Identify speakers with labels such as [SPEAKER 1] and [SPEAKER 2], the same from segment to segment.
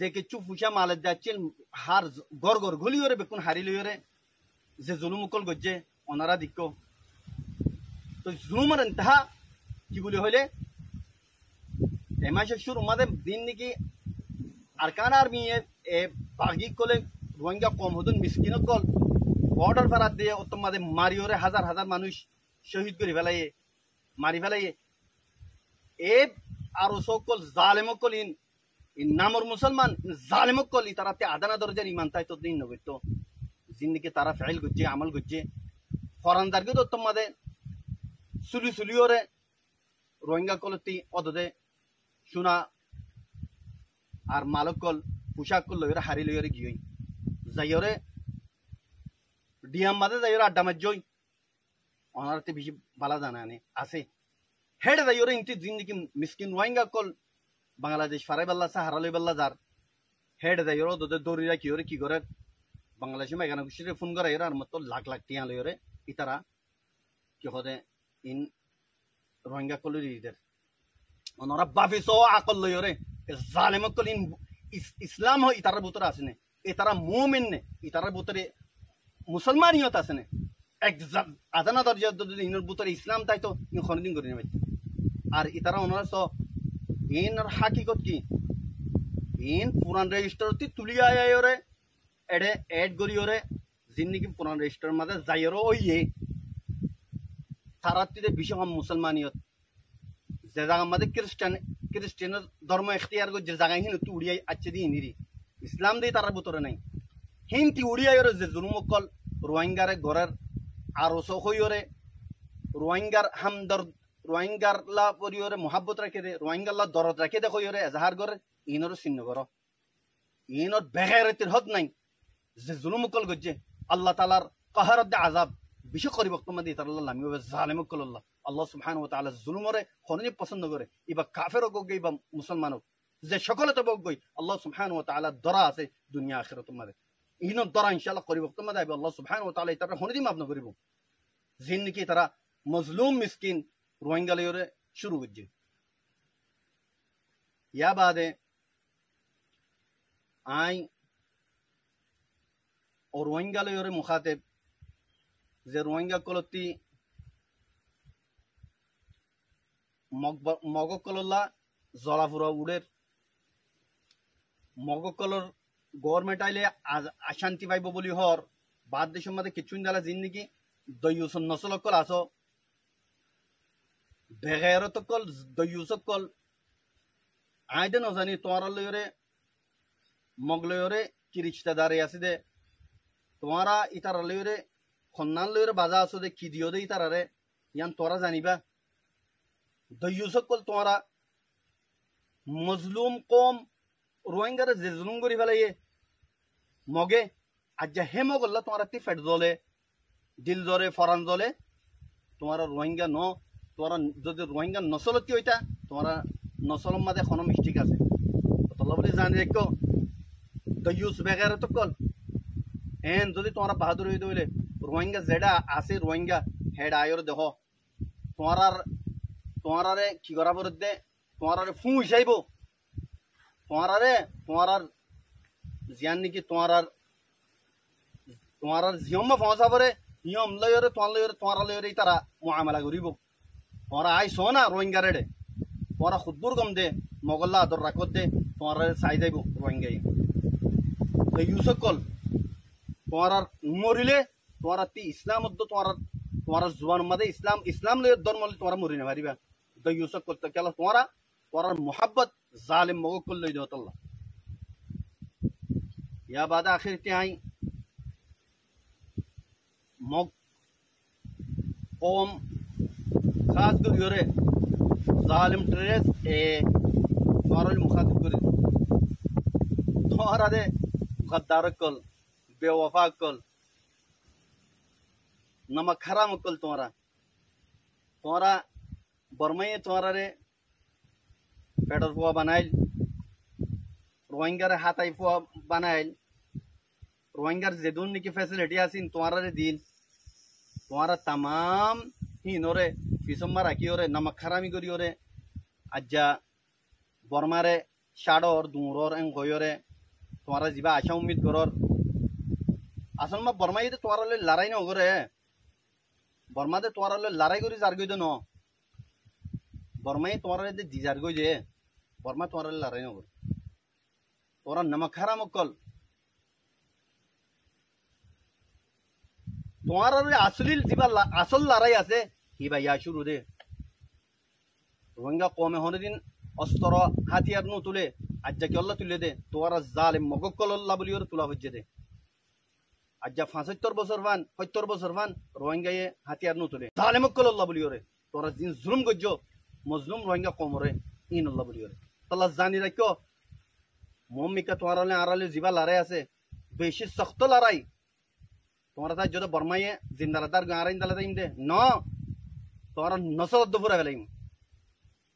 [SPEAKER 1] যে কিছু ফুসা মালে যাচ্ছেন হার গড় গড় গলিওরে বেকুন হারিলিওরে যে জুলুমুকল গজ্জে ওনারা দিক্ক তো জুলুমের ইন্তাহা কি বলি হইলে এমাসের শুরু মাদে দিন নাকি আরকান আর্মি এ বাগি কলে রোহিঙ্গা কম হদুন মিসকিন কল বর্ডার ফেরাত দিয়ে অত মাদে মারিওরে হাজার হাজার মানুষ শহীদ করে ফেলাইয়ে মারি ফেলাইয়ে এ আরো সকল জালেমকল ইন নামর মুসলমান জালেমকল তারাতে আদানা দরজার ইমান তাই তো দিন নগর তো জিন্দিকে তারা ফেল করছে আমল করছে ফরানদারকে তো তোমাদের সুলি সুলিওরে রোহিঙ্গা কলতি অদদে সোনা আর মালক কল পোশাক কল লইরে হারি লইরে গিয়ে যাইরে ডিয়াম মাদে যাইরে আড্ডা মারজই অনারতে বেশি বালা জানা আনে আছে হেড যাইরে ইনতি জিন্দিকি মিসকিন রোহিঙ্গা কল বাংলাদেশ ফারাই বাল্লা সাহারা লই বাল্লা যার হেড যাইরে অদদে দরিরা কি করে বাংলাদেশে মেঘানা খুশিরে ফোন করে আর মতো লাখ লাখ টিয়া লইরে ইতারা কি হদে ইন রোহিঙ্গা কলের ইদের ওনারা বাফিস আকল লইরে জালেম কল ইন ইসলাম হয় ইতারার ভিতরে আছে না ইতারা মুমিন নে ইতারার ভিতরে মুসলমানিয়ত আছে না এক আজানা দরজা ইনের ভিতরে ইসলাম তাই তো ইন খনদিন করে নেবে আর ইতারা ওনারা সো ইনর হাকিকত কি ইন পুরান রেজিস্টারতি তুলি আয়ারে এডে এড গরিওরে জিন্দিগি পুরান রেজিস্টার মাঝে যাইরো ওইয়ে তারাতিতে বিশাল মুসলমানিয়ত যে জায়গা মাঝে খ্রিস্টান ধর্ম এখতিয়ার করে যে জায়গায় হিন উড়িয়াই আচ্ছে দিয়ে নিরি ইসলাম দিয়ে তার ভিতরে নাই হিনতি উড়িয়াইরে যে জুলুমকল রোহিঙ্গারে ঘরের আরো সহইরে রোহিঙ্গার হামদর রোহিঙ্গার লা পরিয়রে মোহাব্বত রাখে দে রোহিঙ্গার লা দরদ রাখে দে কইরে এজাহার করে ইনর চিহ্ন কর ইনর বেগায়রতির হদ নাই যে জুলুমকল গজ্জে আল্লাহ তাআলার কাহারত দে আযাব বিশ করি বক্তব্য দিয়ে তার আল্লাহ আমি জালেমকল আল্লাহ সুবহানাহু ওয়া তাআলা জুলুমরে খননি পছন্দ করে ইবা কাফের হোক ইবা মুসলমান হোক যে সকলে তো বকই আল্লাহ সুবহানাহু ওয়া তাআলা দরা আছে দুনিয়া আখিরাত মাঝে ইনর দরা ইনশাআল্লাহ করি বক্তব্য দেব আল্লাহ সুবহানাহু ওয়া তাআলা তার খননি মাফ না করিব জিন্দিকি তারা মজলুম মিসকিন রোহিঙ্গা লইরে শুরু করছে ইয়া বাদে আই ও রোহিঙ্গা লইরে মুখাতেব যে রোহিঙ্গা কলতি মগকলল্লা জলাফুরা উড়ের মগকলর গভর্নমেন্ট আইলে অশান্তি পাইব বলি হর বাদ দেশের মধ্যে কিছু দালা জিন্দিগি দয়ুসন নসলকল আস বেগায়রতকল দয়ুসকল আইদে নজানি তোমার লয়রে মগলয়রে কি রিশতেদারে আছে দে তোমারা ইতার লয়রে খন্নান লয়রে বাজা আছো দে কি দিও দে ইতারারে ইয়ান তোরা জানিবা দয়ুসকল তোমারা মজলুম কম রোহিঙ্গারে যে জুলুম করি ফেলাইয়ে মগে আজ্জা হে মগল্লা তোমারা তি ফেট জলে দিল জলে ফরান জলে তোমারা রোহিঙ্গা ন তোমারা যদি রোহিঙ্গা নসলতি হইতা তোমারা নসলম মাঝে কোনো মিস্টেক আছে তল্লা বলে জানি দেখো দয়ুস বেগারে তো কল এন যদি তোমারা বাহাদুর হইতে হইলে রোহিঙ্গা যেটা আছে রোহিঙ্গা হেড আয়র দেহ তোমারারে কি করা পড়ে তোমারারে ফু হিসাইব তোমার জিয়ান নাকি তোমার জিয়ম পৌঁছা পরে নিয়ম লয়রে তোমার লয়রে তারা মুআমালা করিব তোমারা আইস না রোহিঙ্গা রেডে তোমারা খুদ্দুর গম দে মগল্লা আদর রাখত দে তোমার চাই যাইব রোহিঙ্গাই ইউসকল তোমার মরিলে তোমার তি ইসলাম তোমার জুবান মধ্যে ইসলাম লয় ধর্ম তোমার মরি না পারিবা ইউসকল তো কেলা তোমার মোহাব্বত জালিম মগকল লই দেওয়া তল্লা ইয়া বাদে আখির তিয়াই মগ কম খাস করে জালিম ট্রেস এ তোমার মুখাতিব করে তোমারা দে গদ্দার কল বেওয়াফা কল নমক হারাম কল তোমারা বর্মাই তোমারা রে পেটর ফুয়া বানাইল রোহিঙ্গার হাতাই ফুয়া বানাইল রোহিঙ্গার যেদুন নাকি ফ্যাসিলিটি আসিন তোমারা দিন তোমারা তামাম হিনরে পিসম্মা রাখি ওরে নমক হারামি করি ওরে আজ্জা বর্মারে শাড়র দুঁরর এং গয়রে তোমারা যাবা আশা উম্মিদ করর আসল মা বর্মাই তোমার লড়াই ন করে বর্মাতে তোমার লড়াই করি যার গই ন বর্মাই তোমার দিজার গই যে বর্মা তোমার লড়াই ন করে তোরা নমক হারাম কল তোমার আসলিল যা আসল লড়াই আছে হি ভাইয়া শুরু দে রোহিঙ্গা কমে হনে দিন অস্ত্র হাতিয়ার নু তুলে আজ্জা কি অল্লাহ তুলে দে তোরা জালেম মগক্কল আল্লাহ বলি ওর তুলা হচ্ছে দে আজ্জা ৭৫ বছর ভান ৭০ বছর ভান রোহিঙ্গায়ে হাতিয়ার নু তুলে জালেম মগক্কল আল্লাহ বলি ওরে তোরা দিন জুলুম গজ্জ মজলুম রোহিঙ্গা কমরে ইন আল্লাহ বলি ওরে তাল্লাহ জানি রাখো মম্মিকা তোমার আড়ালে জিবা লড়াই আছে বেশি শক্ত লড়াই তোমার তাই যদি বর্মাইয়ে জিন্দালাদার গাঁরাইন দালা তাইম দে ন তোমার নসল দুপুরা ফেলাইম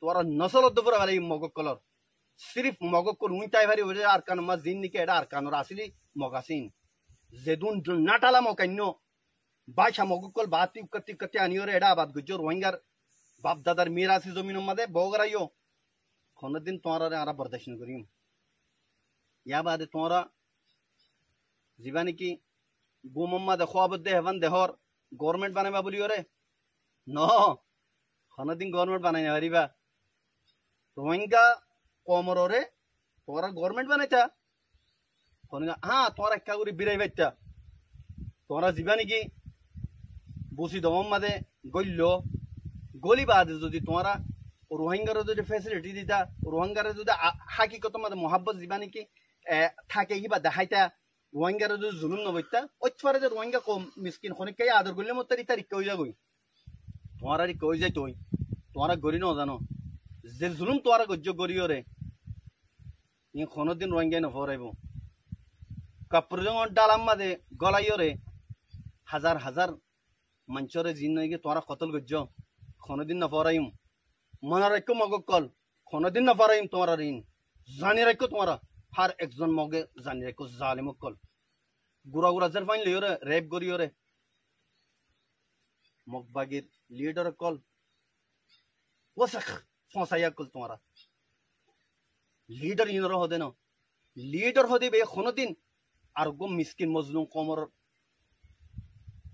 [SPEAKER 1] তোমার নসল দুপুরা ফেলাইম মগক্কলর সিরিফ মগক্কল উইতাই ভারি ওরে আর কান মা জিন নিকে এটা আর কানর আসিলি মগাসিন যেদুন নাটালা মকান্য বাইশা মগক্কল বাতি উক্তি উক্তি আনিওরে এটা আবাদ গুজ্জ রোহিঙ্গার বাপ দাদার মিরাসি জমিন মাদে বগরাইও কোনদিন তোমার আর বরদাস্ত করিম ইয়া বাদে তোমরা জীবা নাকি গুমম্মা দেখো আবদ্ধে হেভান দেহর গভর্নমেন্ট বানাইবা বলি ওরে ন কোনদিন গভর্নমেন্ট বানাই না পারিবা রোহিঙ্গা কমরে তোরা গভর্নমেন্ট বানাইতা হ্যাঁ তোরা একটা করে বিরাই বাইতা তোরা জীবা নাকি বসি দম মাদে গল্য গলি বাদে যদি তোমরা রোহিঙ্গার যদি ফেসিলিটি দিতা রোহিঙ্গার যদি হাকিকত মাদে মহাব্বত জীবা নাকি থাকে কিবা দেখাইতা রোহিঙ্গার যদি জুলুম নবইতা ওইফারে যে রোহিঙ্গা কম মিসকিন খনিকাই আদর করলে মত তার ইকা হয়ে যাবই তোমার আর ইকা হয়ে যায় তুই তোমার গড়ি ন জানো যে জুলুম তোমার গজ্য গড়িও রে ই কোনোদিন রোহিঙ্গাই নফরাইব কাপড় ডালাম মাদে গলাইও রে হাজার হাজার মঞ্চরে জিন নইগে তোমার কতল গজ্য কোনোদিন নফরাইম মনে রাখো মগক্কল কোনোদিন নফরাইম তোমার ঋণ জানি রাখো তোমার হার একজন মগে জানি রাখো জালিম কল গুড়া গুড়া জের ফাইন লিওরে রেপ করিওরে মগবাগির লিডার কল ওসাখ ফসাইয়া কল তোমারা লিডার ইনর হদে না লিডার হদে বে কোনদিন আর গো মিসকিন মজলুম কমর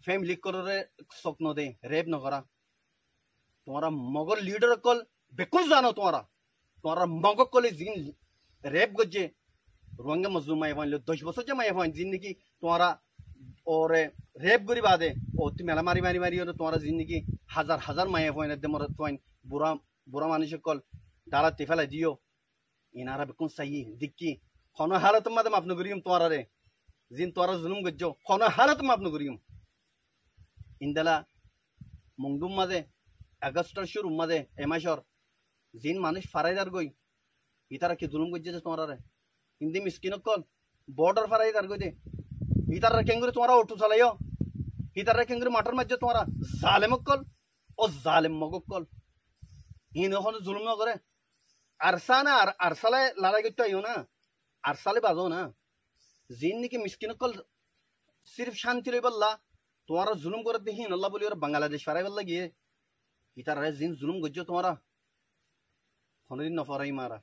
[SPEAKER 1] ফ্যামিলি করে স্বপ্ন দে রেপ ন করা তোমারা মগর লিডার কল বেকুল জানো তোমারা মগ কলে জিন রেপ গজ্জে রোহিঙ্গা মজলুম মাই ফাইন 10 বছর যে মাই ফাইন জিন্দিগি তোমারা ওরে রেপ করি বাদে ও তুমি মেলা মারি মারি মারি তোমারা জিন্দিগি হাজার হাজার মাই ফাইন দে মর ফাইন বুড়া বুড়া মানুষ কল ডালা তে দিও ইনারা বেকুন সাই দিক্কি কোন হালত মাদে মাফ নগরিম তোমারা রে জিন তোরা জুলুম গজ্জো কোন হালত মাফ নগরিম ইন্দালা মংদুম মাদে আগস্টর শুরু মাদে এমাশর জিন মানুষ ফারাইদার গই ইতারা কি জুলুম গজ্জে তোমারা রে হিন্দি মিসকিন কল বর্ডার ফারাইদার গই দে ইতারা কেঙ্গুরে তোমারা অটো চালাইও ইতারা কেঙ্গুরে মাটার মাঝে তোমারা জালেম কল ও জালেম মগ কল ইন এখন জুলুম ন করে আরসা না আর আরসালে লড়াই করতে আইও না আরসালে বাজো না জিন নাকি মিসকিন কল সির্ফ শান্তি রই বললা তোমারা জুলুম করে দেখি আল্লাহ বলি ওরা বাংলাদেশ ফারাই বললা গিয়ে ইতারা জিন জুলুম গজ্জো তোমারা কোনদিন নফরাই মারা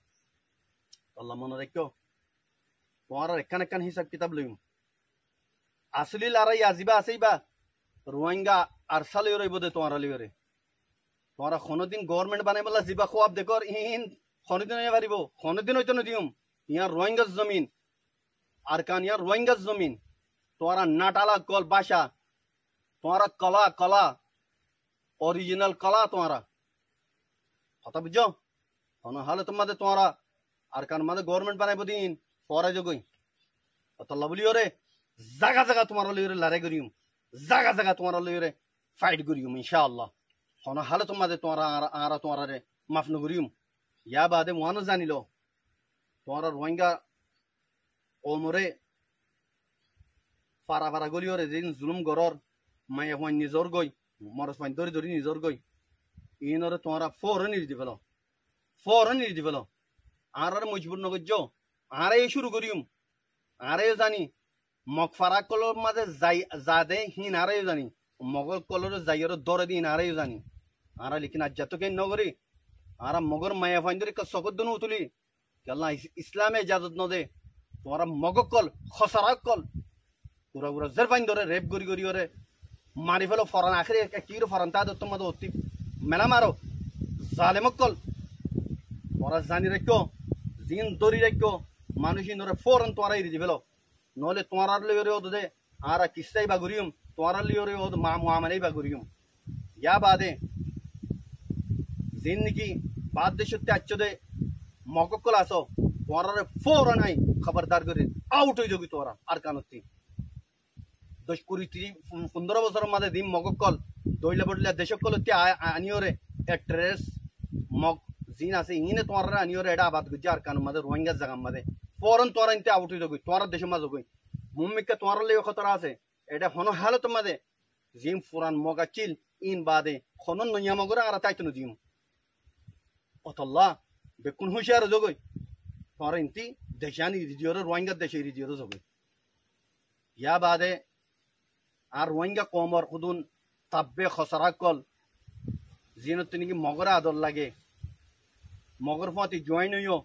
[SPEAKER 1] আল্লাহ মনে রাখো তোমার এখান এখান হিসাব কিতাব লইম আসলি লড়াই আজিবা আছেইবা রোহিঙ্গা আরসালে রইব দে তোমার লিওরে তোমারা কোনদিন গভর্নমেন্ট বানাই বলা জিবা খোয়াব দেখর ইন কোনদিন পারিব কোনদিন হইতো না দিম ইয়ার রোহিঙ্গা জমিন আর কান ইয়ার রোহিঙ্গা জমিন তোমারা নাটালা কল ভাষা তোমারা কলা কলা অরিজিনাল কলা তোমারা কথা বুঝছো কোন হালে তোমাদের তোমারা আর কান মাদে গভর্নমেন্ট বানাইব দিন পরে যোগই অতল্লা বলিও রে জায়গা জায়গা তোমার লইরে লড়াই করিম জায়গা জায়গা তোমার লইরে ফাইট করিম ইনশাআল্লাহ কোন হালে তোমাদের তোমারা আর তোমার রে মাফ নগরিম ইয়া বাদে মহানো জানিল তোমার রোহিঙ্গা ওমরে পারা পারা গলিও রে দিন জুলুম গরর মাই হন নিজর গই মরস পাইন ধরি ধরি নিজর গই ইনরে তোমারা ফৌরন নিজ দিবেল আর মজবুর নগজ্য আরে শুরু করিম আরে জানি মগ ফারা কলর মাঝে যাই যাদে হিন আরে জানি মগল কলর যাইয়ের দরে দিন আরে জানি আর লিখিন আজ যত কেন নগরি আর মগর মায়া ফাইন ধরে সকত দনু উতুলি কেলা ইসলামে ইজাজত নদে তোমারা মগকল খসরা কল পুরা পুরা জেরবাইন ধরে রেপ গড়ি গড়ি করে মারি ফেলো ফরান আখরে কিরো ফরান তা তোমাদের অতি মেলা মারো জালেমকল তোরা জানি রাখো জিন দরি রাখো মানুষই নরে ফরান তোরা ইরি দিবেলো নহলে তোমার লিওরে ওদ দে আর কিস্তাই বা ঘুরিয়ম তোমার লিওরে ওদ মা মুআমালাই বা ঘুরিয়ম ইয়া বাদে জিন নাকি বাদ দেশতে আচ্ছ দে মগকল আসো তোরা ফরান নাই খবরদার করে আউট হয়ে যাবি তোরা আর কানতি 10-15 বছরের মাঝে দিম মগকল দইলে বদলে দেশকল আনিওরে এট্রেস মগ জিন আছে ইনে তোমার আনিওরে এটা আবাদ গুজি আর কানুর মাঝে রোহিঙ্গা জায়গার মাঝে ফরন তোরা ইনতে আউট হয়ে যাবি তোমার দেশের মাঝে গই মুম্মিকে তোমার লেগে খতরা আছে এটা হনো হালত মাঝে জিম ফুরান মগা চিল ইন বাদে হনো নইয়া মগরে আর তাইতনো জিম অতল্লা বেকুন হুঁশিয়ার যোগই তোমার ইনতি দেশানি রিজিওরে রোহিঙ্গা দেশে রিজিওরে যোগই ইয়া বাদে আর রোহিঙ্গা কমর খুদুন তাব্বে খসরা কল জিনো তিনি মগরা আদর লাগে মগর ফাঁতি জয়েন হইও